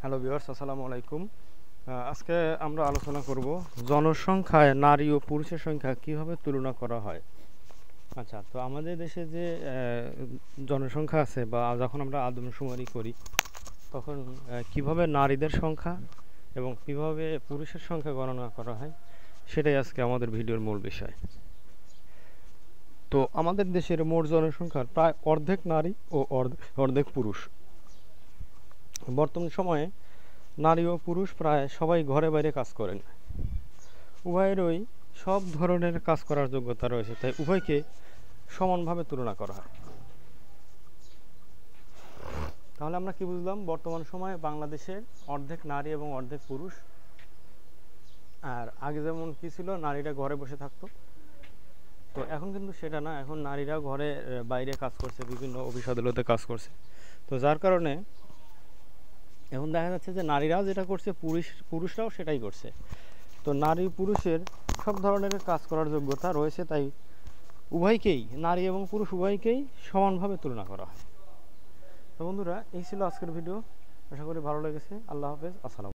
Hello viewers, আসসালামু আলাইকুম। আজকে আমরা আলোচনা করব জনসংখ্যায় নারী ও পুরুষের সংখ্যা কিভাবে তুলনা করা হয়। আচ্ছা, তো আমাদের দেশে যে জনসংখ্যা আছে বা যখন আমরা আদমশুমারি করি তখন কিভাবে নারীদের সংখ্যা এবং কিভাবে পুরুষের সংখ্যা গণনা করা হয় সেটাই আজকে আমাদের ভিডিওর মূল বিষয়। তো আমাদের দেশের মোট জনসংখ্যার প্রায় অর্ধেক নারী ও অর্ধেক পুরুষ। বর্তমান সময়ে নারী ও পুরুষ প্রায় সবাই ঘরে বাইরে কাজ করেন। উভয়েরই সব ধরনের কাজ করার যোগ্যতা রয়েছে, তাই উভয়কে সমানভাবে তুলনা করা হয়। তাহলে আমরা কি বুঝলাম? বর্তমান সময়ে বাংলাদেশের অর্ধেক নারী এবং অর্ধেক পুরুষ। আর আগে যেমন কি ছিল, নারীরা ঘরে বসে থাকতো, তো এখন কিন্তু সেটা না। এখন নারীরা ঘরে বাইরে কাজ করছে, বিভিন্ন অফিস আদালতে কাজ করছে। তো যার কারণে এখন দেখা যাচ্ছে যে নারীরাও যেটা করছে পুরুষরাও সেটাই করছে। তো নারী পুরুষের সব ধরনের কাজ করার যোগ্যতা রয়েছে, তাই উভয়কেই, নারী এবং পুরুষ উভয়কেই সমানভাবে তুলনা করা হয়। তো বন্ধুরা, এই ছিল আজকের ভিডিও। আশা করি ভালো লেগেছে। আল্লাহ হাফেজ, আসসালাম।